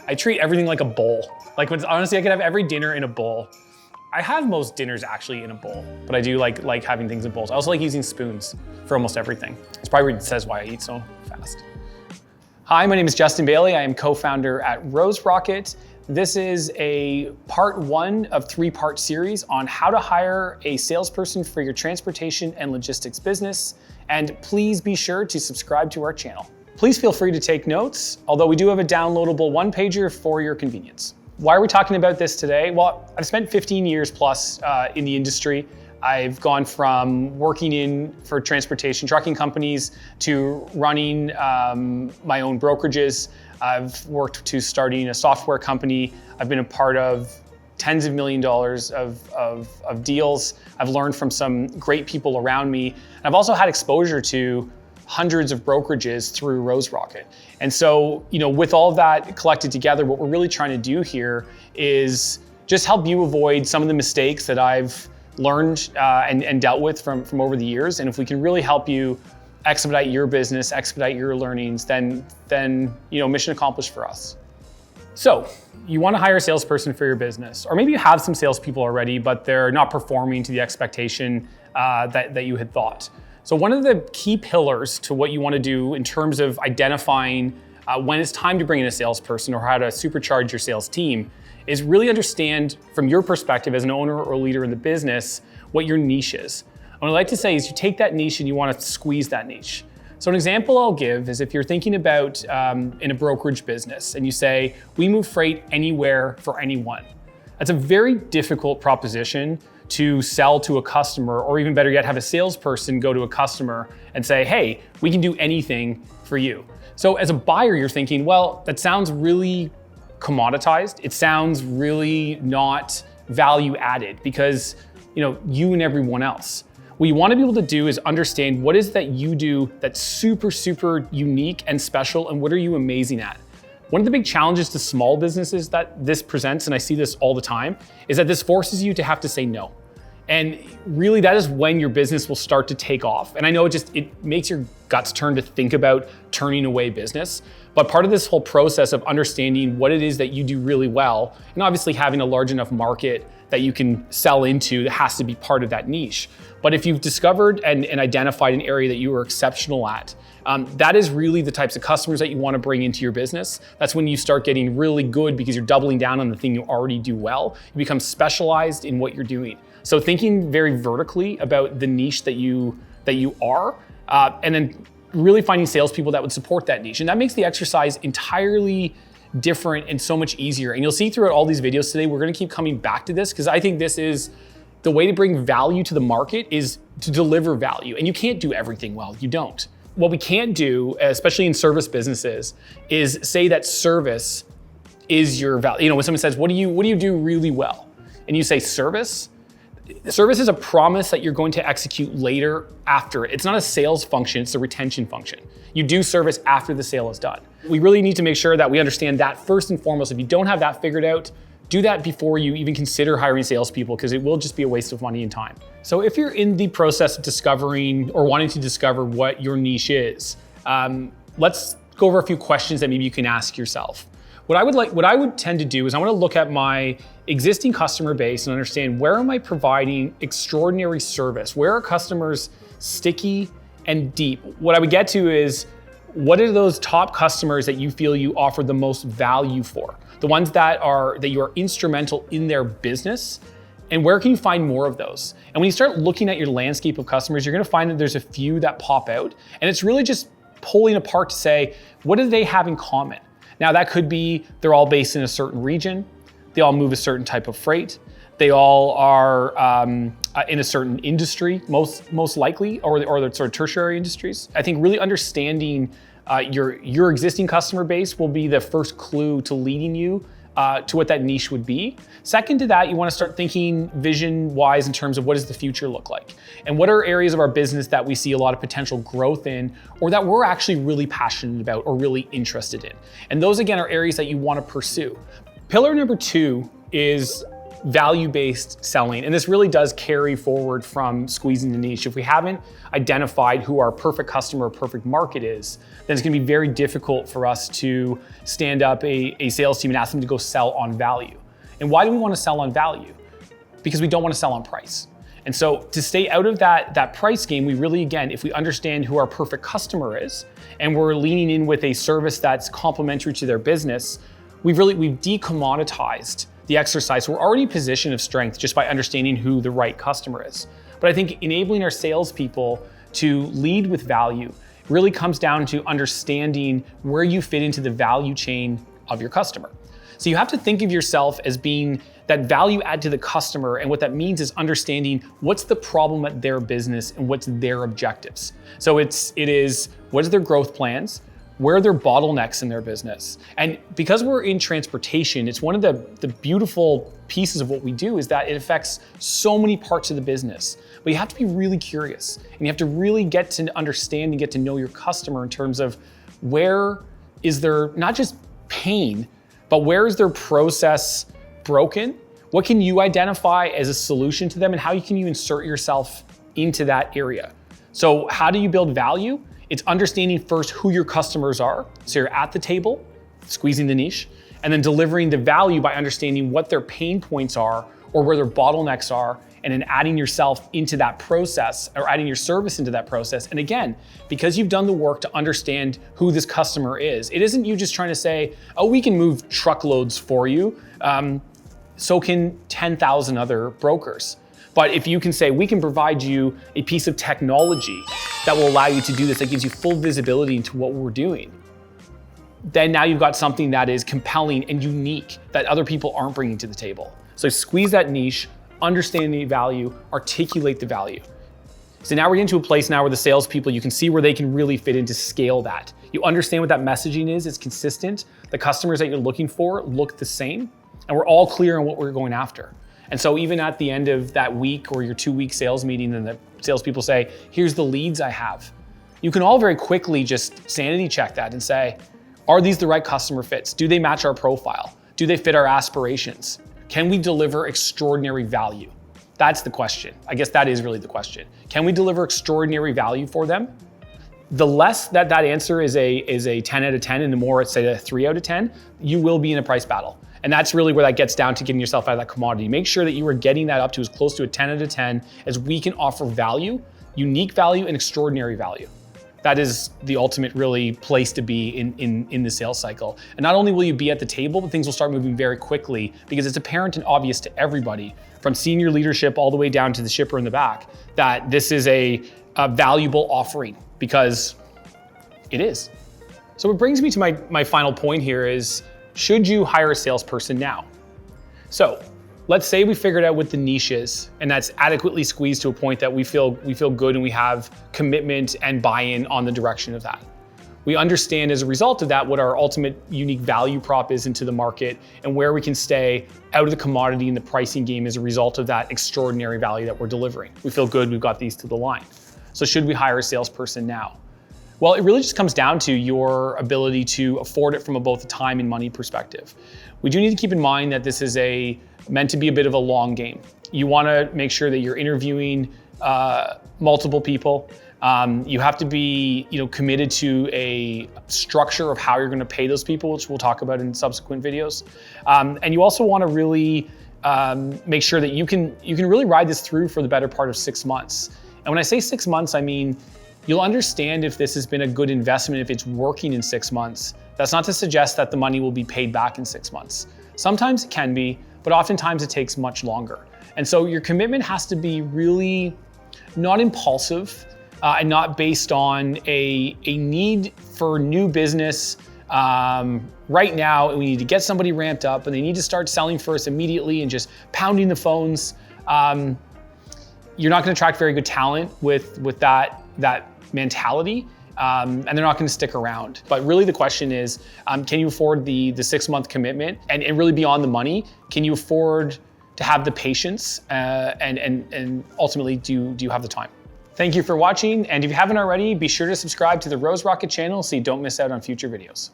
I treat everything like a bowl. Like honestly, I could have every dinner in a bowl. I have most dinners actually in a bowl, but I do like having things in bowls. I also like using spoons for almost everything. It's probably what says why I eat so fast. Hi, my name is Justin Bailie. I am co-founder at Rose Rocket. This is a part 1 of 3-part series on how to hire a salesperson for your transportation and logistics business. And please be sure to subscribe to our channel. Please feel free to take notes, although we do have a downloadable 1-pager for your convenience. Why are we talking about this today? Well, I've spent 15 years plus in the industry. I've gone from working for transportation trucking companies to running my own brokerages. I've worked to starting a software company. I've been a part of tens of $million of deals. I've learned from some great people around me. And I've also had exposure to hundreds of brokerages through Rose Rocket. And so, with all of that collected together, what we're really trying to do here is just help you avoid some of the mistakes that I've learned and dealt with from over the years. And if we can really help you expedite your business, expedite your learnings, then mission accomplished for us. So you want to hire a salesperson for your business, or maybe you have some salespeople already, but they're not performing to the expectation that you had thought. So one of the key pillars to what you want to do in terms of identifying when it's time to bring in a salesperson or how to supercharge your sales team is really understand from your perspective as an owner or leader in the business what your niche is. And what I like to say is you take that niche and you want to squeeze that niche. So an example I'll give is if you're thinking about in a brokerage business and you say, we move freight anywhere for anyone. That's a very difficult proposition to sell to a customer, or even better yet, have a salesperson go to a customer and say, hey, we can do anything for you. So as a buyer, you're thinking, well, that sounds really commoditized. It sounds really not value added because you and everyone else. What you want to be able to do is understand what is that you do that's super, super unique and special, and what are you amazing at? One of the big challenges to small businesses that this presents, and I see this all the time, is that this forces you to have to say no. And really that is when your business will start to take off. And I know it makes your guts turn to think about turning away business. But part of this whole process of understanding what it is that you do really well, and obviously having a large enough market that you can sell into, that has to be part of that niche. But if you've discovered and identified an area that you are exceptional at, that is really the types of customers that you want to bring into your business. That's when you start getting really good because you're doubling down on the thing you already do well. You become specialized in what you're doing. So thinking very vertically about the niche that you are, and then really finding salespeople that would support that niche. And that makes the exercise entirely different and so much easier. And you'll see throughout all these videos today, we're going to keep coming back to this because I think this is the way to bring value to the market, is to deliver value. And you can't do everything well, you don't. What we can't do, especially in service businesses, is say that service is your value. When someone says, what do you do really well? And you say service is a promise that you're going to execute later after. It's not a sales function, it's a retention function. You do service after the sale is done. We really need to make sure that we understand that first and foremost. If you don't have that figured out, do that before you even consider hiring salespeople, because it will just be a waste of money and time. So if you're in the process of discovering or wanting to discover what your niche is, let's go over a few questions that maybe you can ask yourself. What I would tend to do is I want to look at my existing customer base and understand, where am I providing extraordinary service? Where are customers sticky and deep? What I would get to is, what are those top customers that you feel you offer the most value for? The ones that you are instrumental in their business, and where can you find more of those? And when you start looking at your landscape of customers, you're going to find that there's a few that pop out, and it's really just pulling apart to say, what do they have in common? Now that could be they're all based in a certain region, they all move a certain type of freight, they all are in a certain industry, most likely, or the sort of tertiary industries. I think really understanding your existing customer base will be the first clue to leading you to what that niche would be. Second to that, you want to start thinking vision-wise in terms of what does the future look like? And what are areas of our business that we see a lot of potential growth in, or that we're actually really passionate about or really interested in? And those, again, are areas that you want to pursue. Pillar number 2 is value-based selling. And this really does carry forward from squeezing the niche. If we haven't identified who our perfect customer, perfect market is, then it's gonna be very difficult for us to stand up a sales team and ask them to go sell on value. And why do we wanna sell on value? Because we don't wanna sell on price. And so to stay out of that price game, we really, again, if we understand who our perfect customer is, and we're leaning in with a service that's complementary to their business, we've decommoditized the exercise. We're already in a position of strength just by understanding who the right customer is. But I think enabling our salespeople to lead with value really comes down to understanding where you fit into the value chain of your customer. So you have to think of yourself as being that value add to the customer, and what that means is understanding what's the problem at their business and what's their objectives. So it is what are their growth plans, where are their bottlenecks in their business. And because we're in transportation, it's one of the beautiful pieces of what we do is that it affects so many parts of the business. But you have to be really curious, and you have to really get to understand and get to know your customer in terms of where is their, not just pain, but where is their process broken? What can you identify as a solution to them, and how can you insert yourself into that area? So how do you build value? It's understanding first who your customers are. So you're at the table, squeezing the niche, and then delivering the value by understanding what their pain points are or where their bottlenecks are, and then adding yourself into that process or adding your service into that process. And again, because you've done the work to understand who this customer is, it isn't you just trying to say, oh, we can move truckloads for you. So can 10,000 other brokers. But if you can say, we can provide you a piece of technology that will allow you to do this, that gives you full visibility into what we're doing, then now you've got something that is compelling and unique that other people aren't bringing to the table. So squeeze that niche, understand the value, articulate the value. So now we're getting to a place now where the salespeople, you can see where they can really fit in to scale that. You understand what that messaging is, it's consistent. The customers that you're looking for look the same, and we're all clear on what we're going after. And so even at the end of that week or your 2-week sales meeting, and the salespeople say, here's the leads I have, you can all very quickly just sanity check that and say, are these the right customer fits? Do they match our profile? Do they fit our aspirations? Can we deliver extraordinary value? That's the question. I guess that is really the question. Can we deliver extraordinary value for them? The less that answer is a 10 out of 10 and the more it's say a 3 out of 10, you will be in a price battle. And that's really where that gets down to getting yourself out of that commodity. Make sure that you are getting that up to as close to a 10 out of 10 as we can offer value, unique value, and extraordinary value. That is the ultimate really place to be in the sales cycle. And not only will you be at the table, but things will start moving very quickly because it's apparent and obvious to everybody, from senior leadership all the way down to the shipper in the back, that this is a valuable offering, because it is. So what brings me to my final point here is, should you hire a salesperson now? So let's say we figured out what the niche is, and that's adequately squeezed to a point that we feel good and we have commitment and buy-in on the direction of that. We understand as a result of that what our ultimate unique value prop is into the market and where we can stay out of the commodity and the pricing game as a result of that extraordinary value that we're delivering. We feel good, we've got these to the line. So should we hire a salesperson now? Well, it really just comes down to your ability to afford it from both a time and money perspective. We do need to keep in mind that this is meant to be a bit of a long game. You want to make sure that you're interviewing multiple people. You have to be committed to a structure of how you're going to pay those people, which we'll talk about in subsequent videos. And you also want to really make sure that you can really ride this through for the better part of 6 months. And when I say 6 months, I mean, you'll understand if this has been a good investment, if it's working in 6 months. That's not to suggest that the money will be paid back in 6 months. Sometimes it can be, but oftentimes it takes much longer. And so your commitment has to be really not impulsive and not based on a need for new business right now, and we need to get somebody ramped up and they need to start selling for us immediately and just pounding the phones. You're not going to attract very good talent with that mentality, and they're not going to stick around. But really the question is, can you afford the 6-month commitment? And really beyond the money, can you afford to have the patience and ultimately do you have the time? Thank you for watching, and if you haven't already, be sure to subscribe to the Rose Rocket channel so you don't miss out on future videos.